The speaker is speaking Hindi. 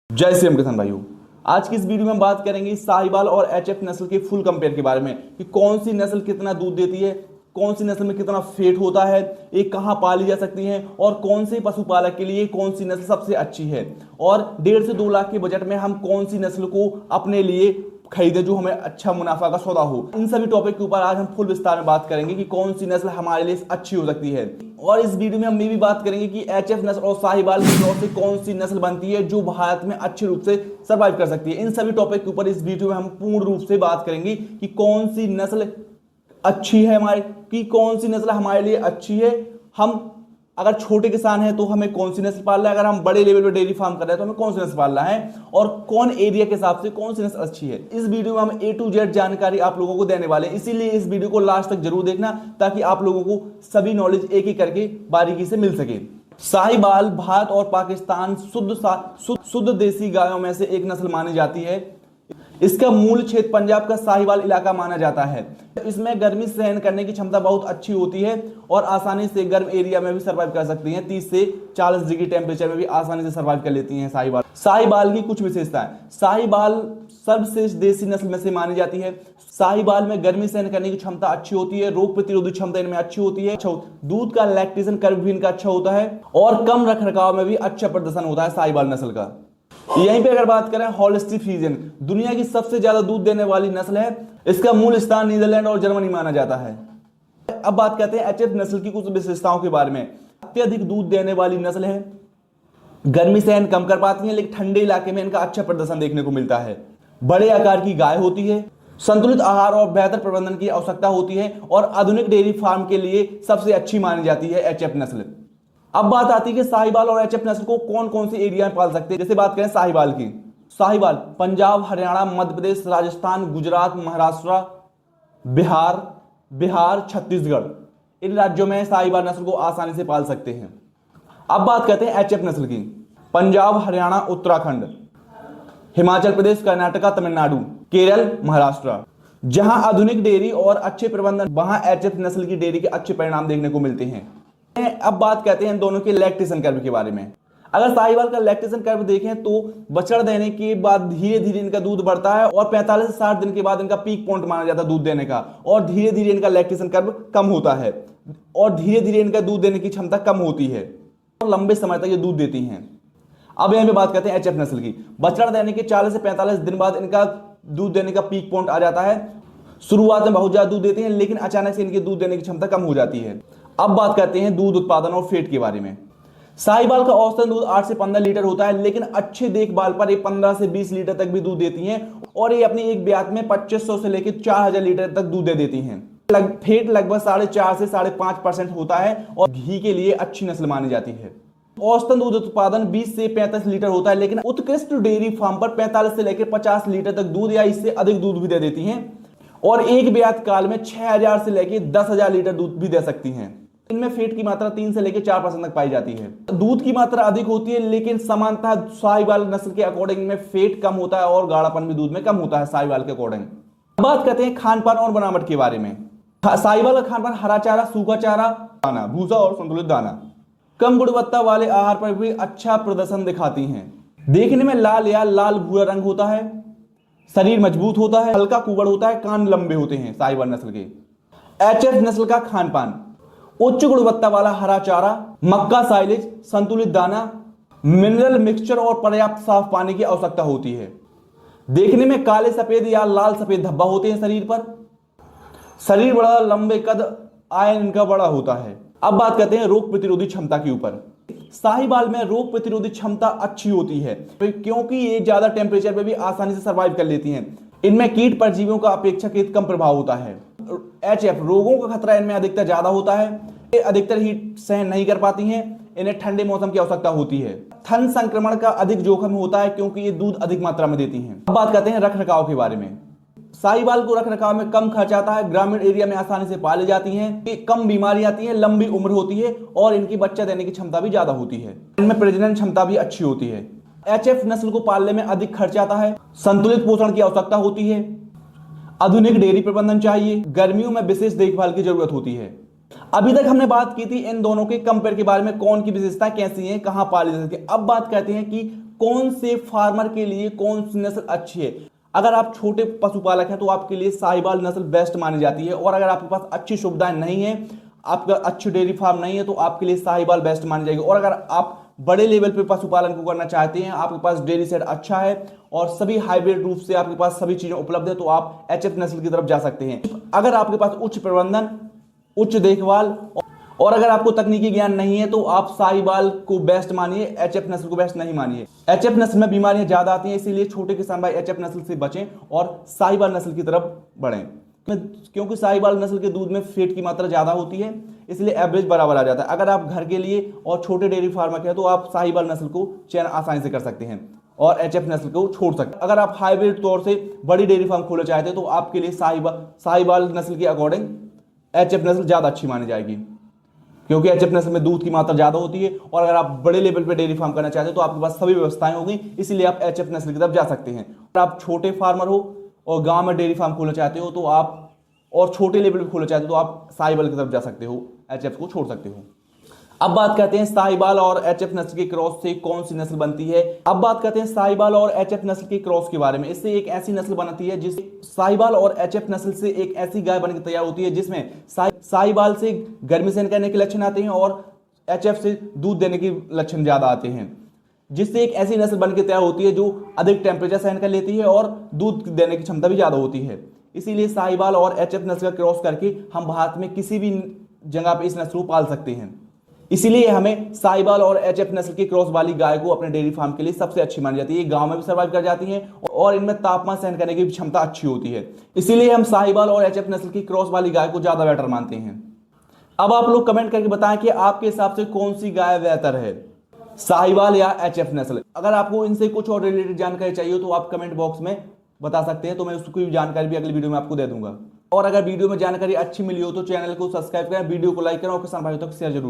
जय श्री राम किसान भाइयों। आज की इस वीडियो में हम बात करेंगे साहिवाल और एचएफ नस्ल के फुल कंपेयर के बारे में कि कौन सी नस्ल कितना दूध देती है, कौन सी नस्ल में कितना फेट होता है, ये कहाँ पाली जा सकती है और कौन से पशुपालक के लिए कौन सी नस्ल सबसे अच्छी है और 1.5 से 2 लाख के बजट में हम कौन सी नस्ल को अपने लिए खरीदे जो हमें अच्छा मुनाफा का सौदा हो। इन सभी टॉपिक के ऊपर आज हम फुल विस्तार में बात करेंगे कि कौन सी नस्ल हमारे लिए अच्छी हो सकती है और इस वीडियो में हम ये भी बात करेंगे कि एचएफ नस्ल और साहिवाल की क्रॉस से कौन सी नस्ल बनती है जो भारत में अच्छे रूप से सर्वाइव कर सकती है। इन सभी टॉपिक के ऊपर इस वीडियो में हम पूर्ण रूप से बात करेंगे कि कौन सी नस्ल अच्छी है हमारे की कौन सी नस्ल हमारे लिए अच्छी है। हम अगर छोटे किसान हैं तो हमें कौन सी नस्ल पालना है, अगर हम बड़े लेवल पे डेयरी फार्म कर रहे हैं तो हमें कौन सी नस्ल पालना है और कौन एरिया के हिसाब से कौन सी नस्ल अच्छी है। इस वीडियो में हम A to Z जानकारी आप लोगों को देने वाले हैं, इसीलिए इस वीडियो को लास्ट तक जरूर देखना ताकि आप लोगों को सभी नॉलेज एक एक करके बारीकी से मिल सके। साहिवाल भारत और पाकिस्तान शुद्ध देसी गायों में से एक नस्ल मानी जाती है। इसका मूल क्षेत्र पंजाब का साहिवाल इलाका माना जाता है। इसमें गर्मी सहन करने की क्षमता बहुत अच्छी होती है और आसानी से गर्म एरिया में भी सर्वाइव कर सकती हैं। 30 से 40 डिग्री टेम्परेचर में भी आसानी से सर्वाइव कर लेती हैं साहिवाल। साहिवाल की कुछ विशेषताएं। साहिवाल सर्वश्रेष्ठ देसी नस्ल में से मानी जाती है। साहिवाल में गर्मी सहन करने की क्षमता अच्छी होती है, रोग प्रतिरोधी क्षमता इनमें अच्छी होती है, दूध का लैक्टेशन कर्व भी इनका अच्छा होता है और कम रखरखाव में भी अच्छा प्रदर्शन होता है साहिवाल नस्ल का। यहीं पे अगर बात करें होल्स्टीन फ्रीजियन दुनिया की सबसे ज्यादा दूध देने वाली नस्ल है। इसका मूल स्थान नीदरलैंड और जर्मनी माना जाता है। अब बात करते हैं एचएफ नस्ल की कुछ विशेषताओं के बारे में। अत्यधिक दूध देने वाली नस्ल है, गर्मी सहन कम कर पाती है लेकिन ठंडे इलाके में इनका अच्छा प्रदर्शन देखने को मिलता है। बड़े आकार की गाय होती है, संतुलित आहार और बेहतर प्रबंधन की आवश्यकता होती है और आधुनिक डेयरी फार्म के लिए सबसे अच्छी मानी जाती है एचएफ नस्ल। अब बात आती है कि साहिवाल और एचएफ नस्ल को कौन कौन से एरिया में पाल सकते हैं। जैसे बात करें साहिवाल की, साहिवाल पंजाब, हरियाणा, मध्य प्रदेश, राजस्थान, गुजरात, महाराष्ट्र, बिहार, छत्तीसगढ़, इन राज्यों में साहिवाल नस्ल को आसानी से पाल सकते हैं। अब बात करते हैं एचएफ नस्ल की। पंजाब, हरियाणा, उत्तराखंड, हिमाचल प्रदेश, कर्नाटका, तमिलनाडु, केरल, महाराष्ट्र, जहां आधुनिक डेयरी और अच्छे प्रबंधन वहां एचएफ नस्ल की डेयरी के अच्छे परिणाम देखने को मिलते हैं। अब बात करते हैं दोनों के लैक्टेशन कर्व के बारे में। अगर साहिवाल का लैक्टेशन कर्व देखें तो बछड़ा देने के बाद धीरे धीरे इनका दूध बढ़ता है और 45 से 60 दिन के बाद इनका पीक पॉइंट माना जाता है दूध देने का और धीरे धीरे इनका लैक्टेशन कर्व कम होता है और धीरे धीरे इनका दूध देने की क्षमता कम होती है और लंबे समय तक ये दूध देती हैं। अब यहाँ पे बात करते हैं एचएफ नस्ल की। बछड़ा देने के 40 से 45 दिन बाद इनका दूध देने का पीक पॉइंट आ जाता है। शुरुआत में बहुत ज्यादा दूध देते हैं लेकिन अचानक से इनके दूध देने की क्षमता कम हो जाती है। अब बात करते हैं दूध उत्पादन और फेट के बारे में। साहिवाल का औसतन दूध 8 से 15 लीटर होता है लेकिन अच्छे देखभाल पर ये 15 से 20 लीटर तक भी दूध देती हैं और ये अपनी एक ब्यात में 2500 से लेकर 4000 लीटर तक दूध दे देती हैं। फेट लगभग 4.5 से 5.5% होता है और घी के लिए अच्छी नस्ल मानी जाती है। औसतन दूध उत्पादन 20 से 35 लीटर होता है लेकिन उत्कृष्ट डेयरी फार्म पर 45 से लेकर 50 लीटर तक दूध या इससे अधिक दूध भी दे देती हैं और एक ब्यात काल में 6000 से लेकर 10,000 लीटर दूध भी दे सकती हैं। इनमें फेट की मात्रा 3 से लेकर 4% तक पाई जाती है। दूध की मात्रा अधिक होती है लेकिन समानतः साहिवाल नस्ल के अकॉर्डिंग में फेट कम होता है और गाढ़ापन भी दूध में कम होता है साहिवाल के अकॉर्डिंग। बात करते हैं खान पान और बनावट के बारे में। साहिवाल का खान पान हरा चारा, सूखा चारा, दाना, भूसा और संतुलित दाना, कम गुणवत्ता वाले आहार पर भी अच्छा प्रदर्शन दिखाती हैं। देखने में लाल या लाल भूरा रंग होता है, शरीर मजबूत होता है, हल्का कुबड़ होता है, कान लंबे होते हैं साहिवाल नस्ल के। एचएफ नस्ल का खान पान उच्च गुणवत्ता वाला हरा चारा, मक्का साइलेज, संतुलित दाना, मिनरल मिक्सचर और पर्याप्त साफ पानी की आवश्यकता होती है। देखने में काले सफेद या लाल सफेद धब्बा होते हैं शरीर पर, शरीर बड़ा, लंबे कद, आयन इनका बड़ा होता है। अब बात करते हैं रोग प्रतिरोधी क्षमता के ऊपर। साहिवाल में रोग प्रतिरोधी क्षमता अच्छी होती है क्योंकि ये ज्यादा टेम्परेचर में भी आसानी से सर्वाइव कर लेती हैं। इनमें कीट परजीवियों का अपेक्षाकृत कम प्रभाव होता है। एचएफ रोगों का खतरा इनमें अधिकतर ज्यादा होता है, ये अधिकतर हीट सहन नहीं कर पाती हैं, इन्हें ठंडे मौसम की आवश्यकता होती है। थन संक्रमण का अधिक जोखिम होता है क्योंकि ये दूध अधिक मात्रा में देती हैं। अब बात करते हैं रखरखाव के बारे में। साहिवाल को रखरखाव में कम खर्च आता है, ग्रामीण एरिया में आसानी से पाली जाती हैं, कम बीमारी आती है, लंबी उम्र होती है और इनकी बच्चा देने की क्षमता भी ज्यादा होती है। इनमें प्रजनन क्षमता भी अच्छी होती है। एचएफ नस्ल को पालने में अधिक खर्च आता है, संतुलित पोषण की आवश्यकता होती है, आधुनिक डेयरी प्रबंधन चाहिए, गर्मियों में विशेष देखभाल की जरूरत होती है। अभी तक हमने बात की थी इन दोनों के कंपेयर के बारे में, कौन की विशेषताएं कैसी हैं, कहां पाली जा सकती है। अब बात करते हैं कि कौन से फार्मर के लिए कौन सी नस्ल अच्छी है। अगर आप छोटे पशुपालक हैं तो आपके लिए साहिवाल नस्ल बेस्ट मानी जाती है, और अगर आपके पास अच्छी सुविधाएं नहीं है, आपका अच्छी डेयरी फार्म नहीं है, तो आपके लिए साहिवाल बेस्ट मानी जाएगी। और अगर आप बड़े लेवल पे पशुपालन को करना चाहते हैं, आपके पास डेयरी सेट अच्छा है और सभी हाइब्रिड रूप से आपके पास सभी चीजें उपलब्ध है, तो आप एचएफ नस्ल की तरफ जा सकते हैं। अगर आपके पास उच्च प्रबंधन, उच्च देखभाल और अगर आपको तकनीकी ज्ञान नहीं है, तो आप साहिवाल को बेस्ट मानिए, एचएफ नस्ल को बेस्ट नहीं मानिए। एचएफ नस्ल में बीमारियां ज्यादा आती हैं, इसीलिए छोटे किसान भाई एचएफ नस्ल से बचें और साहिवाल नस्ल की तरफ बढ़ें, क्योंकि साहिवाल नस्ल के दूध में फैट की मात्रा ज्यादा होती है, इसलिए एवरेज बराबर आ जाता है। अगर आप घर के लिए और छोटे डेयरी फार्मर हैं तो आप साहिवाल नस्ल को चयन आसानी से कर सकते हैं और एचएफ नस्ल को छोड़ सकते हैं। अगर आप हाइब्रिड तौर से बड़ी डेयरी फार्म खोलना चाहते हैं तो आपके लिए साहिवाल नस्ल के अकॉर्डिंग एचएफ नस्ल ज्यादा अच्छी मानी जाएगी, क्योंकि एचएफ नस्ल में दूध की मात्रा ज्यादा होती है। और अगर आप बड़े लेवल पे डेयरी फार्म करना चाहते हैं तो आपके पास सभी व्यवस्थाएं होगी, इसलिए आप एचएफ नस्ल की तरफ जा सकते हैं। अगर आप छोटे फार्मर हो और गांव में डेयरी फार्म खोलना चाहते हो तो आप, और छोटे लेवल पे खोलना चाहते हो तो आप साहिवाल की तरफ जा सकते हो, एचएफ को छोड़ सकते हो। अब बात करते हैं साहिवाल और एचएफ नस्ल के क्रॉस से कौन सी नस्ल बनती है। अब बात करते हैं साहिवाल और एचएफ नस्ल के क्रॉस के बारे में। इससे एक ऐसी नस्ल बनती है जिस साहिवाल और एचएफ नस्ल से एक ऐसी गाय बनकर तैयार होती है जिसमें साहिवाल से गर्मी सहन करने के लक्षण आते हैं और एचएफ से दूध देने के लक्षण ज्यादा आते हैं, जिससे एक ऐसी नस्ल बनकर तैयार होती है जो अधिक टेम्परेचर सहन कर लेती है और दूध देने की क्षमता भी ज्यादा होती है। इसीलिए साहिवाल और एचएफ नस्ल का क्रॉस करके हम भारत में किसी भी जगह पे इस नस्ल को पाल सकते हैं। इसीलिए हमें साहिवाल और एचएफ नस्ल की क्रॉस वाली गाय को अपने डेयरी फार्म के लिए सबसे अच्छी मानी जाती है। ये गांव में भी सर्वाइव कर जाती हैं और इनमें तापमान सहन करने की क्षमता अच्छी होती है, इसीलिए हम साहिवाल और एचएफ नस्ल की क्रॉस वाली गाय को ज्यादा बेटर मानते हैं। अब आप लोग कमेंट करके बताएं कि आपके हिसाब से कौन सी गाय बेहतर है, साहिवाल या एचएफ नस्ल। अगर आपको इनसे कुछ और रिलेटेड जानकारी चाहिए तो आप कमेंट बॉक्स में बता सकते हैं, तो मैं उसकी जानकारी भी अगली वीडियो में आपको दे दूंगा। और अगर वीडियो में जानकारी अच्छी मिली हो तो चैनल को सब्सक्राइब करें, वीडियो को लाइक करें और किसान भाइयों तक शेयर जरूर।